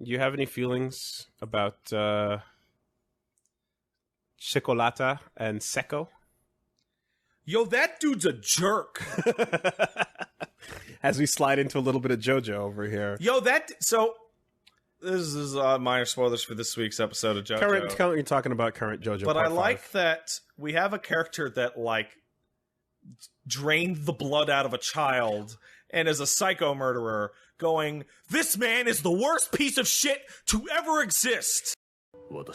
Do you have any feelings about Cicolata and Secco? Yo, that dude's a jerk. As we slide into a little bit of Jojo over here. Yo, so this is minor spoilers for this week's episode of Jojo. You're talking about current Jojo. But Part I like 5. that we have a character that like drained the blood out of a child and is a psycho murderer going, this man is the worst piece of shit to ever exist. I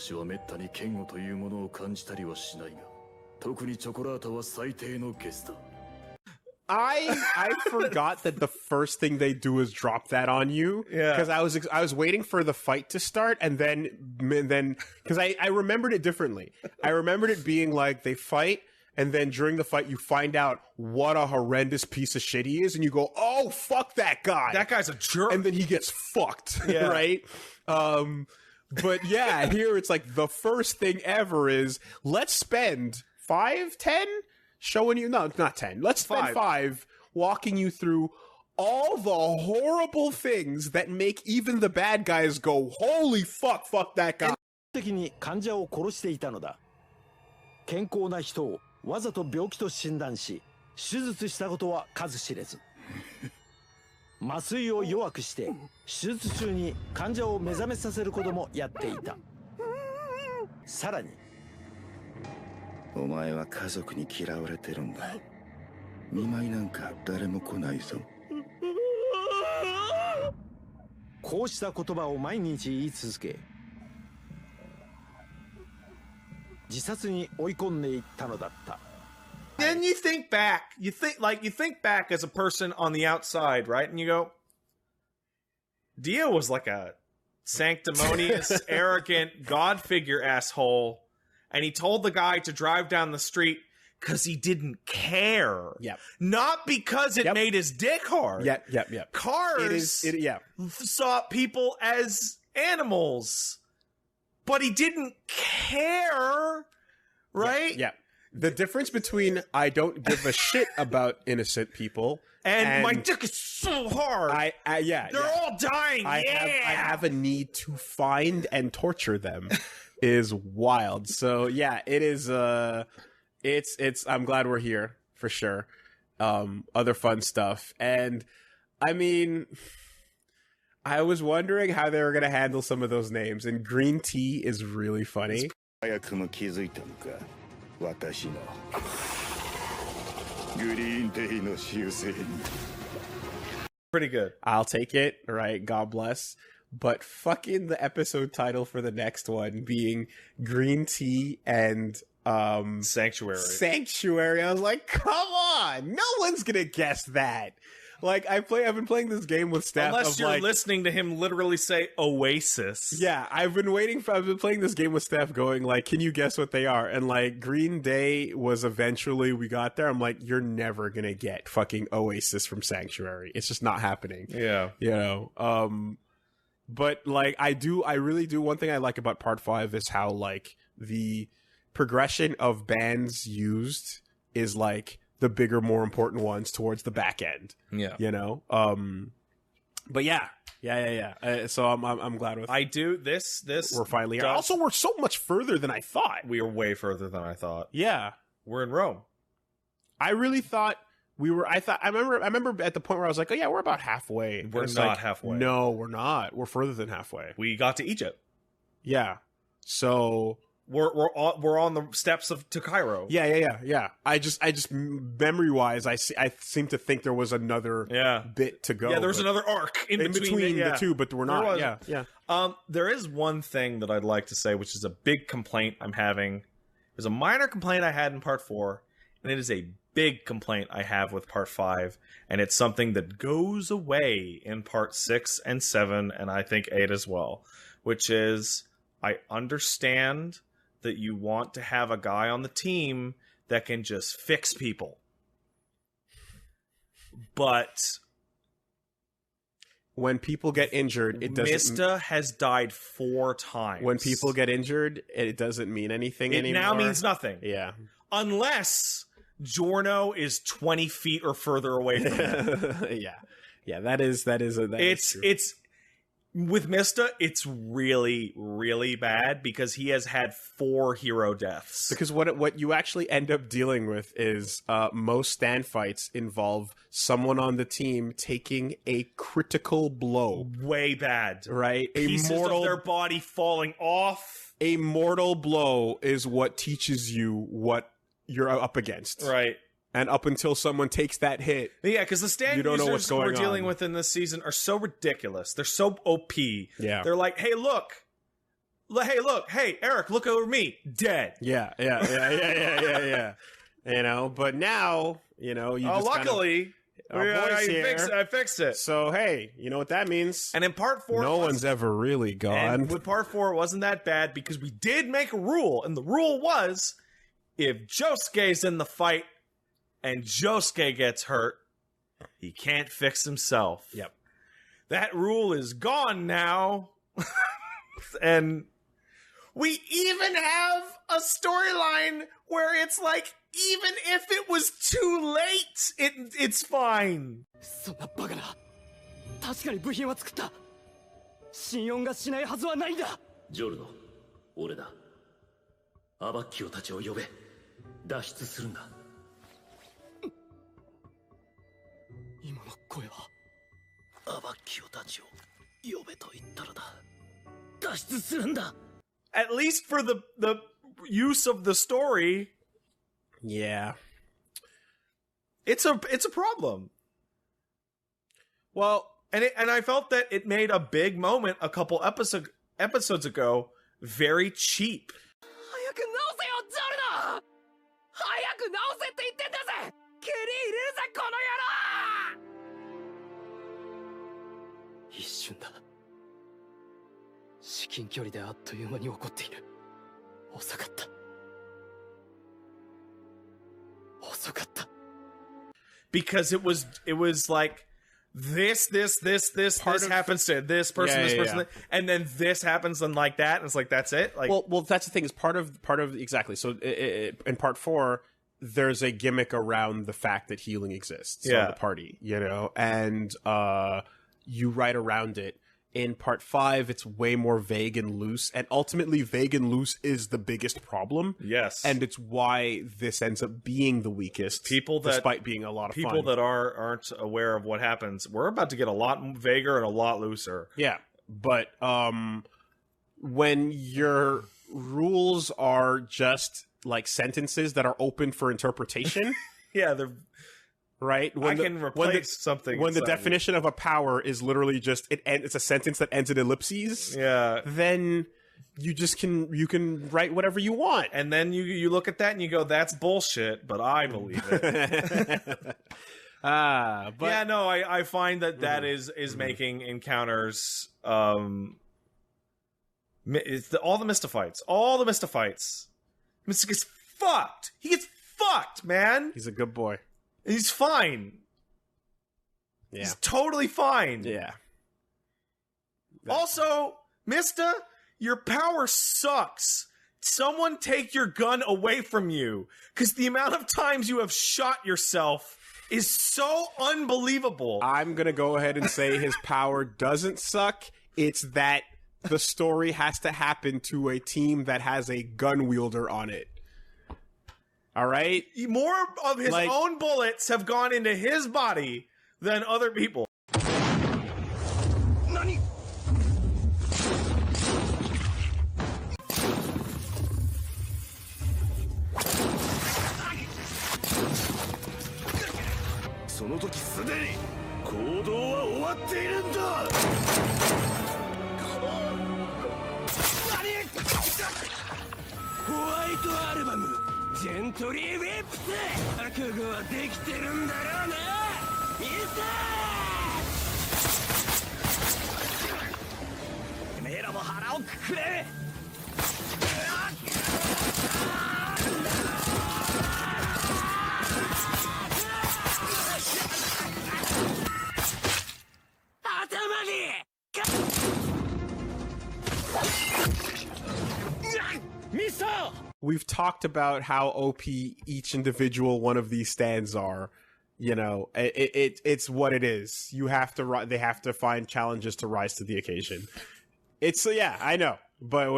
forgot that the first thing they do is drop that on you. Yeah. Because I was waiting for the fight to start, and then because I remembered it differently. I remembered it being like they fight, and then during the fight you find out what a horrendous piece of shit he is, and you go, oh, fuck that guy. That guy's a jerk. And then he gets fucked, Yeah. right? But yeah, here it's like the first thing ever is let's spend 10 showing you, no, not 10. Let's spend 5 walking you through all the horrible things that make even the bad guys go, holy fuck that guy. 的に患者を殺していたのだ。健康な人をわざと病気と診断し、手術したことは数知れず。麻酔を弱くして手術中に患者を目覚めさせることもやっていた。さらに。お前は家族に嫌われてるんだ。見舞いなんか誰も来ないぞ。こうした言葉を毎日言い続け、自殺に追い込んでいったのだった。Then you think back. You think back as a person on the outside, right? And you go, Dio was like a sanctimonious, arrogant, God figure asshole. And he told the guy to drive down the street because he didn't care. Yep. Not because it made his dick hard. Yep. Cars saw people as animals. But he didn't care, right? Yeah. The difference between I don't give a shit about innocent people and my dick is so hard. They're all dying. I have a need to find and torture them is wild. So yeah, it is it's I'm glad we're here for sure. Other fun stuff. And I mean, I was wondering how they were going to handle some of those names, and green tea is really funny. 早くも気づいたのか、私のグリーンティーの習性に。 Pretty good. I'll take it, right? God bless. But fucking the episode title for the next one being green tea and Sanctuary. Sanctuary. I was like, come on, no one's gonna guess that. Like I've been playing this game with Steph. Unless you're listening to him literally say Oasis. Yeah, I've been playing this game with Steph going like, can you guess what they are? And like Green Day was eventually, we got there. I'm like, you're never gonna get fucking Oasis from Sanctuary. It's just not happening. Yeah. You know? But like I really do. One thing I like about part 5 is how like the progression of bands used is like the bigger, more important ones towards the back end. Yeah. You know? But yeah. So I'm glad with this we're finally here. Also, we're so much further than I thought. We are way further than I thought. Yeah. We're in Rome. I really thought we were I remember at the point where I was like, oh yeah, we're about halfway. We're not halfway. No, we're not. We're further than halfway. We got to Egypt. Yeah. So we're on the steps to Cairo. Yeah. I just memory wise, I seem to think there was another bit to go. Yeah, there was another arc in between the two, but we're not. Yeah. There is one thing that I'd like to say, which is a big complaint I'm having. There's a minor complaint I had in part 4, and it is a big complaint I have with part 5, and it's something that goes away in part 6 and 7, and I think 8 as well, which is I understand that you want to have a guy on the team that can just fix people. But when people get injured, it doesn't... Mista has died 4 times. When people get injured, it doesn't mean anything anymore. It now means nothing. Yeah. Unless Giorno is 20 feet or further away from him. Yeah, that is true. It's with Mista, it's really, really bad because he has had 4 hero deaths. Because what you actually end up dealing with is most stand fights involve someone on the team taking a critical blow. Way bad. Right? Pieces of their body falling off. A mortal blow is what teaches you what you're up against. Right. And up until someone takes that hit, yeah, because the stand users we're dealing with in this season are so ridiculous. They're so OP. Yeah. They're like, hey, look. Hey, Eric, look over me. Dead. Yeah. You know, but now, you know, you just luckily, I fixed it. So, hey, you know what that means? And in part 4... no one's ever really gone. And with part 4, it wasn't that bad because we did make a rule. And the rule was, if Josuke's in the fight, and Josuke gets hurt, he can't fix himself. Yep. That rule is gone now. And we even have a storyline where it's like, even if it was too late, it's fine. そんなバカな。確かに部品は作った。心音がしないはずはないんだ。ジョルノ、俺だ。アバッキオたちを呼べ。脱出するんだ。今の声はアバッキオたちを呼べと言ったのだ。脱出するんだ。At least for the use of the story, yeah, it's a problem. Well, and I felt that it made a big moment a couple episodes ago very cheap. 早く直せよ、ジョルノ。早く直せって言ってんだぜ。蹴り入れるぜ、この野郎。一瞬だ。至近距離であっという間に起こっている。遅かった。遅かった。Because it was like this happens to this person, this person, and then this happens and like that, and it's like that's it. Like, well, that's the thing. Is part of exactly. So in part 4, there's a gimmick around the fact that healing exists on the party, you know, and you write around it. In part 5, it's way more vague and loose, and ultimately vague and loose is the biggest problem. Yes. And it's why this ends up being the weakest, despite being a lot of people fun. That aren't aware of what happens, we're about to get a lot vaguer and a lot looser. Yeah, but when your rules are just like sentences that are open for interpretation... yeah, they're... Right? When I can replace something. When the definition of a power is literally just it's a sentence that ends in ellipses. Yeah. Then you can write whatever you want, and then you look at that and you go, "That's bullshit," but I believe it. But yeah, no, I find that is making encounters. It's all the Mista fights. Mista gets fucked. He gets fucked, man. He's a good boy. He's fine. Yeah. He's totally fine. Yeah. Also, Mista, your power sucks. Someone take your gun away from you. Because the amount of times you have shot yourself is so unbelievable. I'm going to go ahead and say his power doesn't suck. It's that the story has to happen to a team that has a gun wielder on it. All right? More of his own bullets have gone into his body than other people. Nani? Album ジェントリーウィップス覚悟はできてるんだろうなミスターてめえらも腹をくくれ頭にミスター We've talked about how OP each individual one of these stands are, You know, it's what it is. You have to they have to find challenges to rise to the occasion. It's yeah, I know, but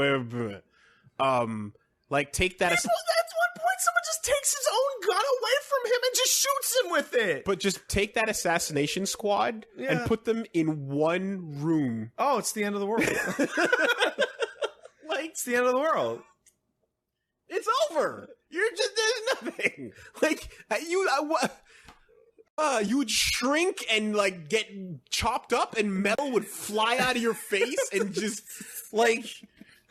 like take that. At one point, someone just takes his own gun away from him and just shoots him with it. But just take that assassination squad and put them in one room. Oh, it's the end of the world. Like it's the end of the world. It's over. You're just there's nothing. Like you would shrink and like get chopped up, and metal would fly out of your face, and just like,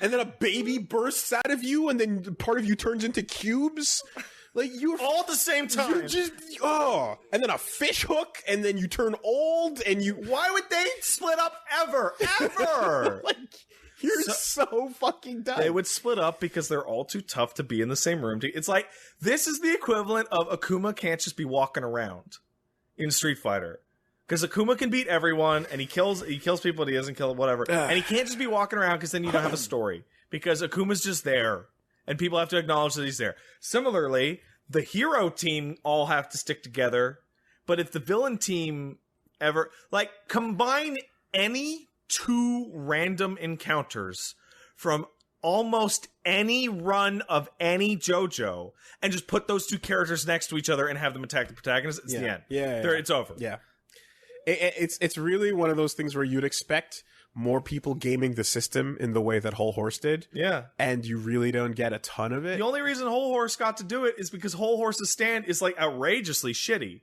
and then a baby bursts out of you, and then part of you turns into cubes. Like you're all at the same time. You're just and then a fish hook, and then you turn old, and you. Why would they split up ever? Like you're so fucking done. They would split up because they're all too tough to be in the same room. It's like this is the equivalent of Akuma can't just be walking around in Street Fighter, because Akuma can beat everyone and he kills people, but he doesn't kill whatever, and he can't just be walking around because then you don't have a story, because Akuma's just there and people have to acknowledge that he's there. Similarly, the hero team all have to stick together, but if the villain team ever like combine any two random encounters from almost any run of any JoJo and just put those two characters next to each other and have them attack the protagonist, it's the end. It's over. Yeah. It's really one of those things where you'd expect more people gaming the system in the way that Whole Horse did. Yeah. And you really don't get a ton of it. The only reason Whole Horse got to do it is because Whole Horse's stand is like outrageously shitty.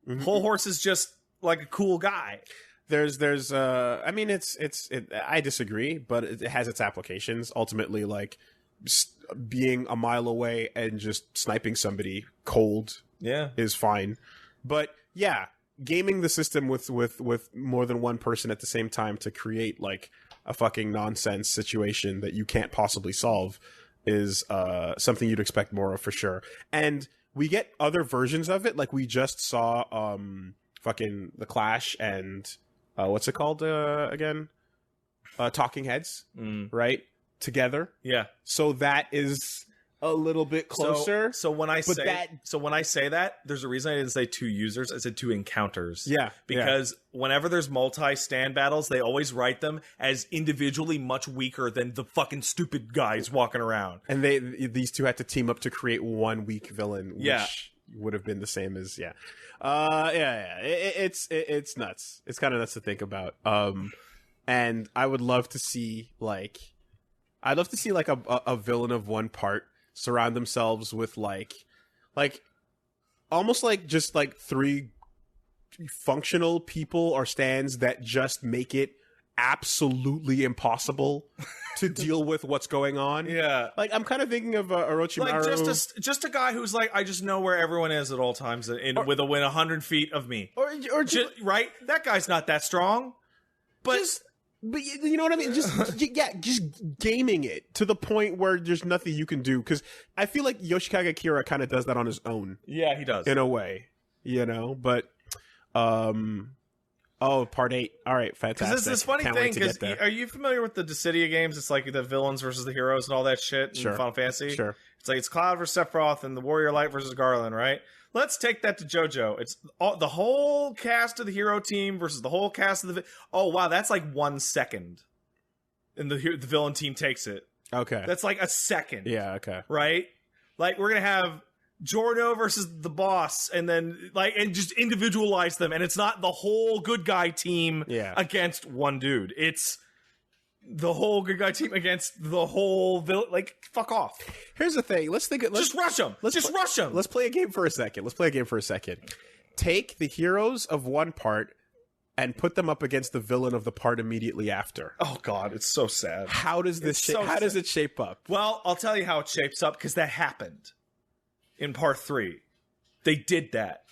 Mm-hmm. Whole Horse is just like a cool guy. I mean, I disagree, but it has its applications. Ultimately, like being a mile away and just sniping somebody cold is fine. But yeah, gaming the system with more than one person at the same time to create like a fucking nonsense situation that you can't possibly solve is something you'd expect more of for sure. And we get other versions of it. Like we just saw fucking The Clash and what's it called again? Talking Heads, right? Together. Yeah. So that is a little bit closer. So when I say that, there's a reason I didn't say two users. I said two encounters. Yeah. Because whenever there's multi-stand battles, they always write them as individually much weaker than the fucking stupid guys walking around. And these two had to team up to create one weak villain, which would have been the same as it's nuts. It's kind of nuts to think about. And I would love to see like a villain of one part surround themselves with like almost like just like three functional people or stands that just make it absolutely impossible to deal with what's going on. Yeah. Like I'm kind of thinking of Orochimaru. Like just a guy who's like, I just know where everyone is at all times within 100 feet of me. Or just, right? That guy's not that strong. But you know what I mean? Just gaming it to the point where there's nothing you can do. Because I feel like Yoshikage Kira kind of does that on his own. Yeah, he does. In a way. You know? But, part 8. All right, fantastic. Because it's this funny thing, because are you familiar with the Dissidia games? It's like the villains versus the heroes and all that shit in Final Fantasy? Sure. It's like it's Cloud versus Sephiroth and the Warrior Light versus Garland, right? Let's take that to JoJo. It's the whole cast of the hero team versus the whole cast of the... Oh, wow, that's like 1 second. And the villain team takes it. Okay. That's like a second. Yeah, okay. Right? Like, we're going to have Jojo versus the boss, and then, like, and just individualize them. And it's not the whole good guy team against one dude. It's the whole good guy team against the whole villain. Like, fuck off. Here's the thing. Just rush them. Rush them. Let's play a game for a second. Take the heroes of one part and put them up against the villain of the part immediately after. Oh God, it's so sad. How does this? How does it shape up? Well, I'll tell you how it shapes up, because that happened in part 3. They did that.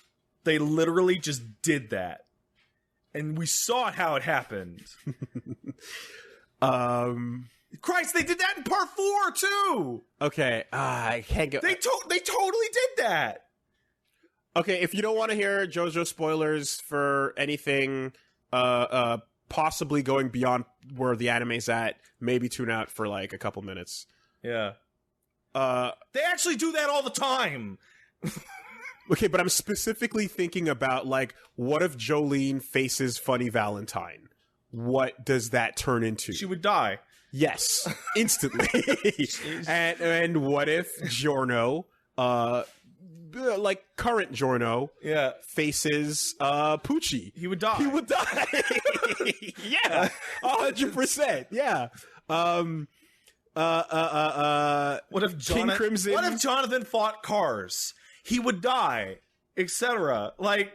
They literally just did that, and we saw how it happened. Christ, they did that in part 4 too. Okay, I can't go. They totally did that. Okay, if you don't want to hear JoJo spoilers for anything, possibly going beyond where the anime's at, maybe tune out for like a couple minutes. Yeah. They actually do that all the time. Okay, but I'm specifically thinking about, like, what if Jolene faces Funny Valentine? What does that turn into? She would die. Yes, instantly. and what if Giorno, like current Giorno, faces Pucci? He would die. He would die. Yeah, 100%. Yeah. What if King Crimson? What if Jonathan fought Cars? He would die, etc. Like,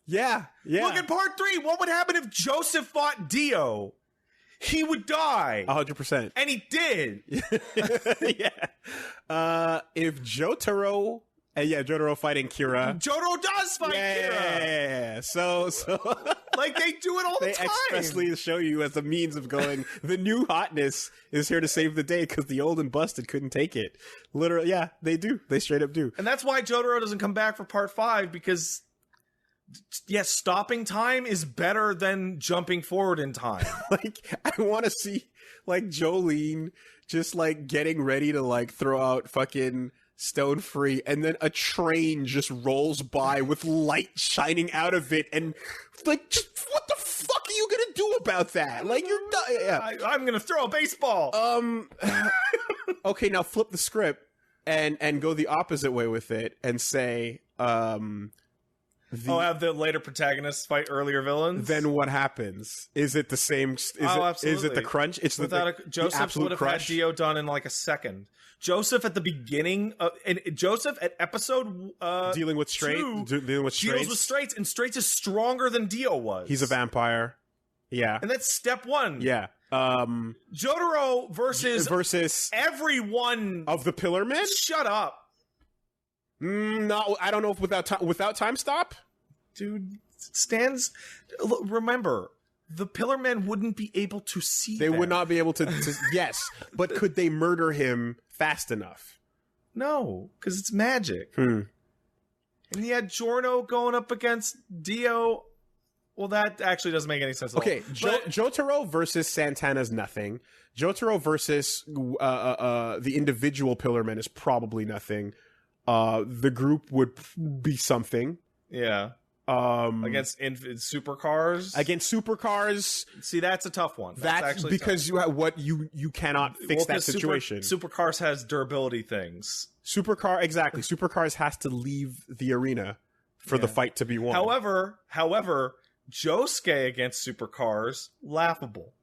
yeah. Look at part 3. What would happen if Joseph fought Dio? He would die. 100%. And he did. Yeah. If Jotaro... Jotaro fighting Kira. Jojo does fight Kira. Yeah. So like, they do it all the time. They expressly show you as a means of going, the new hotness is here to save the day because the old and busted couldn't take it. Literally, yeah, they do. They straight up do. And that's why Jotaro doesn't come back for part 5, because yes, stopping time is better than jumping forward in time. Like, I want to see, like, Jolene just, like, getting ready to, like, throw out fucking Stone Free, and then a train just rolls by with light shining out of it, and, like, just, what the fuck are you gonna do about that? Like, you're done. Yeah. I'm gonna throw a baseball. Okay, now flip the script and go the opposite way with it, and say, have the later protagonists fight earlier villains? Then what happens? Is it the same? Absolutely. Is it the crunch? It's Joseph would have had Dio done in like a second. Joseph at the beginning, and Joseph at episode dealing with deals with Straits, and Straits is stronger than Dio was. He's a vampire. Yeah, and that's step 1. Yeah. Jotaro versus everyone of the Pillar Men. Shut up. No, I don't know if without time stop, dude. Remember, the Pillar Men wouldn't be able to see. They would not be able to. Yes, but could they murder him fast enough? No, because it's magic. And he had Giorno going up against Dio. Well, that actually doesn't make any sense at all. Okay, Jotaro versus Santana's nothing. Jotaro versus the individual Pillar Men is probably nothing. The group would be something. Yeah. Against supercars. Against supercars. See, that's a tough one. That's actually because tough. You cannot fix that situation. Supercars has durability things. Exactly. Supercars has to leave the arena for the fight to be won. However, Josuke against supercars, laughable.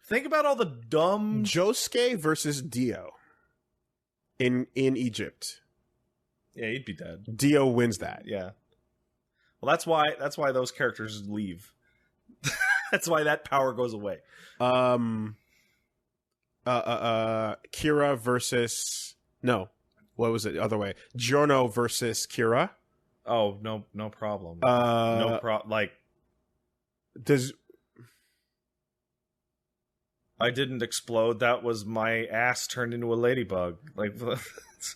Think about all the dumb Josuke versus Dio in Egypt. Yeah, he'd be dead. Dio wins that. Yeah. Well, that's why those characters leave. That's why that power goes away. Kira versus what was it? The other way. Giorno versus Kira. Oh, no problem. Does I didn't explode. That was my ass turned into a ladybug. Like,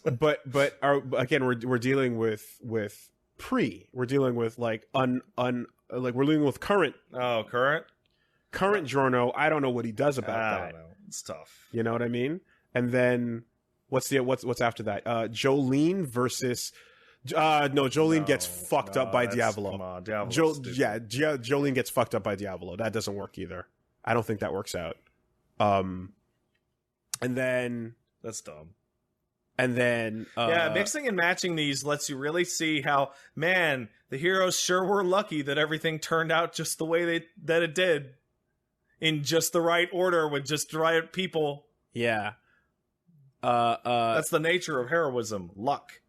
but we're dealing with we're dealing with like we're dealing with current. Oh, current Giorno. I don't know what he does about that. I don't know. It's tough. You know what I mean? And then what's after that? Jolene versus. Jolene gets fucked up by Diavolo. Come on, Jolene gets fucked up by Diavolo. That doesn't work either. I don't think that works out. And then that's dumb. And then mixing and matching these lets you really see how, man, the heroes sure were lucky that everything turned out just the way that it did, in just the right order with just the right people. Yeah. That's the nature of heroism, luck.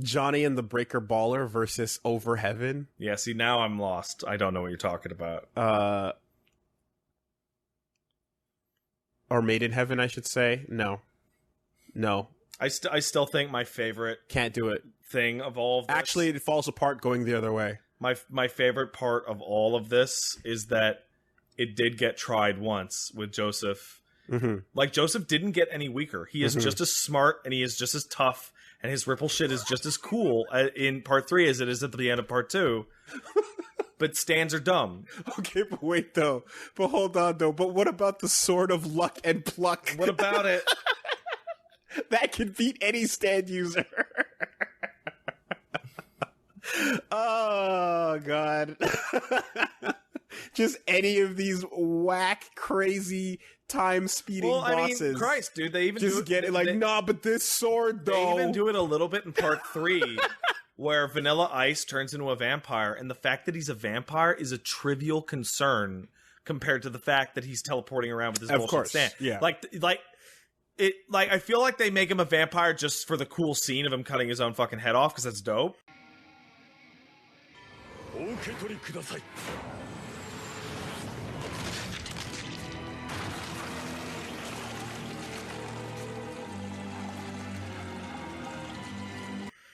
Johnny and the Breaker Baller versus Over Heaven. Yeah, see, now I'm lost. I don't know what you're talking about. Or Made in Heaven, I should say. No. I still think my favorite can't do it thing of all of this, actually, it falls apart going the other way. My favorite part of all of this is that it did get tried once with Joseph. Mm-hmm. Like, Joseph didn't get any weaker. He is just as smart, and he is just as tough, and his ripple shit is just as cool in part 3 as it is at the end of part 2. But stands are dumb. Okay, but wait, though. But hold on, though. But what about the Sword of Luck and Pluck? What about it? that can beat any stand user. Oh god. Just any of these whack, crazy, time-speeding bosses. I mean, Christ, dude, they even just get it like, nah, but this sword, though. They even do it a little bit in part 3, where Vanilla Ice turns into a vampire, and the fact that he's a vampire is a trivial concern compared to the fact that he's teleporting around with his bullshit stand. Yeah. Like I feel like they make him a vampire just for the cool scene of him cutting his own fucking head off, because that's dope.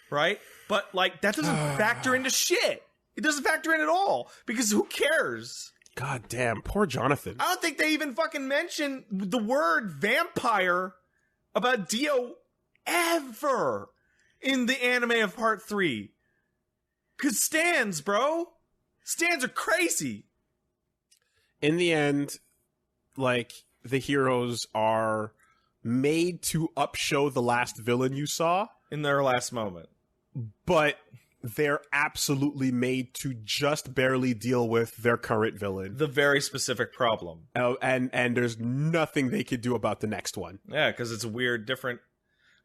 Right? But, like, that doesn't factor into shit. It doesn't factor in at all. Because who cares? God damn, poor Jonathan. I don't think they even fucking mention the word vampire about Dio ever in the anime of part 3. Because stands, bro. Stands are crazy. In the end, like, the heroes are made to upshow the last villain you saw. In their last moment. But they're absolutely made to just barely deal with their current villain. The very specific problem. Oh, and there's nothing they could do about the next one. Yeah, because it's weird, different.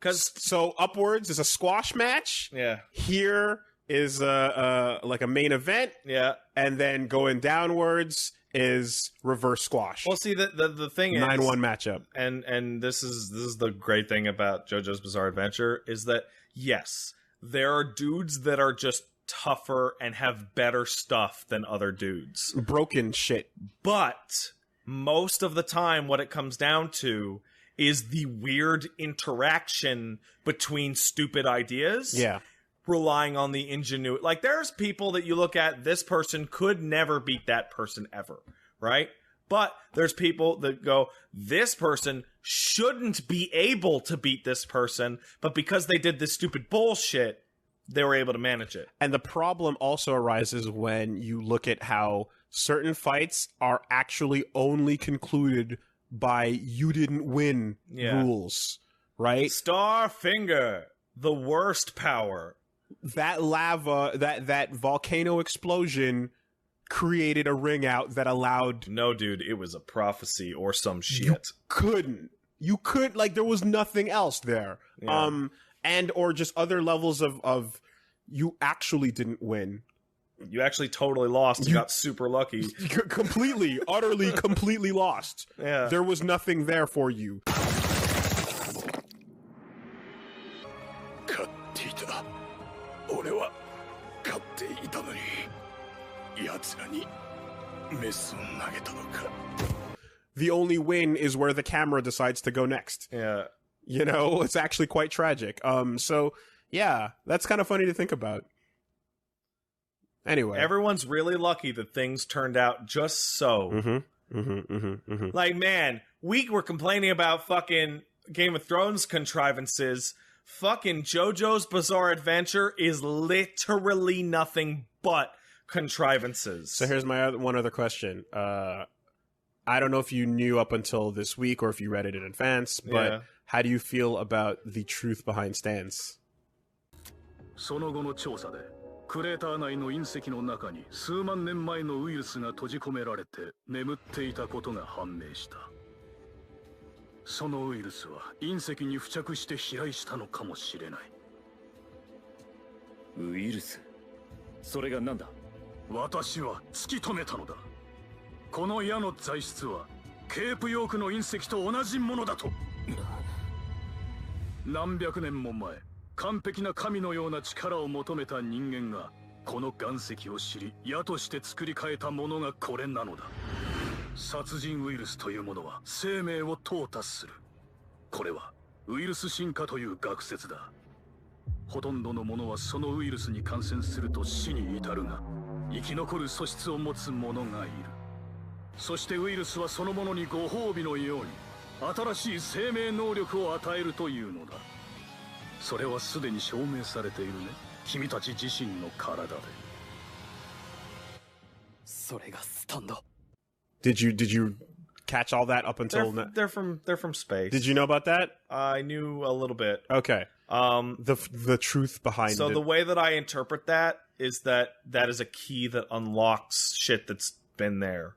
So upwards is a squash match. Yeah. Here is like a main event. Yeah. And then going downwards is reverse squash. Well, see, the thing is 9-1 matchup. And this is the great thing about JoJo's Bizarre Adventure is that, yes, there are dudes that are just tougher and have better stuff than other dudes. Broken shit. But most of the time what it comes down to is the weird interaction between stupid ideas. Yeah. Relying on the ingenuity. Like, there's people that you look at, this person could never beat that person ever, right? But there's people that go, this person shouldn't be able to beat this person, but because they did this stupid bullshit, they were able to manage it. And the problem also arises when you look at how certain fights are actually only concluded by you didn't win rules, right? Starfinger, the worst power. That lava, that volcano explosion created a ring out that allowed... No, dude, it was a prophecy or some shit. You could, like, there was nothing else there. Yeah. And or just other levels of you actually didn't win. You actually totally lost and got super lucky. Completely, utterly, completely lost. Yeah. There was nothing there for you. The only win is where the camera decides to go next. Yeah. You know, it's actually quite tragic. So, yeah, that's kind of funny to think about. Anyway. Everyone's really lucky that things turned out just so. Like, man, we were complaining about fucking Game of Thrones contrivances. Fucking JoJo's Bizarre Adventure is literally nothing but contrivances. So here's my one other question. I don't know if you knew up until this week or if you read it in advance, but how do you feel about the truth behind stands? その後の調査でクレーター内の隕石の中に数万年前のウイルスが閉じ込められて眠っていたことが判明した。そのウイルスは隕石に付着して飛来したのかもしれない。ウイルス？それが何だ？私は突き止めたのだ。この矢の材質はケープヨークの隕石と同じものだと。何百年も前、完璧な神のような力を求めた人間がこの岩石を知り矢として作り変えたものがこれなのだ。殺人ウイルスというものは生命を淘汰する。これはウイルス進化という学説だ。ほとんどのものはそのウイルスに感染すると死に至るが、生き残る素質を持つ者がいる。そしてウイルスはそのものにご褒美のように新しい生命能力を与えるというのだ。それはすでに証明されているね。君たち自身の体で。それがスタンド。Did you catch all that up until they're from space. Did you know about that? I knew a little bit. Okay. The truth behind it. So the way that I interpret that is that is a key that unlocks shit that's been there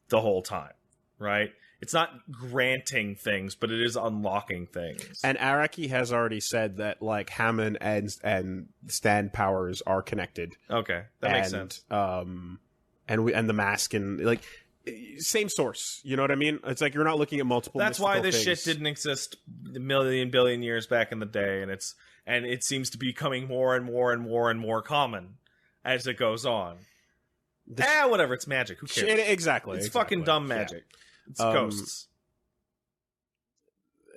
the whole time, right? It's not granting things, but it is unlocking things. And Araki has already said that like Hammond and stand powers are connected. Okay, that makes sense. And the mask and like same source. You know what I mean? It's like you're not looking at multiple. That's why this things. shit didn't exist a million billion years back in the day, and it seems to be becoming more and more and more and more common as it goes on. Whatever. It's magic. Who cares? Exactly. It's fucking dumb magic. Yeah. It's ghosts.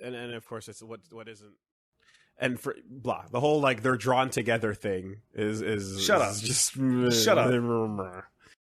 And of course it's what isn't. And for the whole like they're drawn together thing is shut up. Just shut up.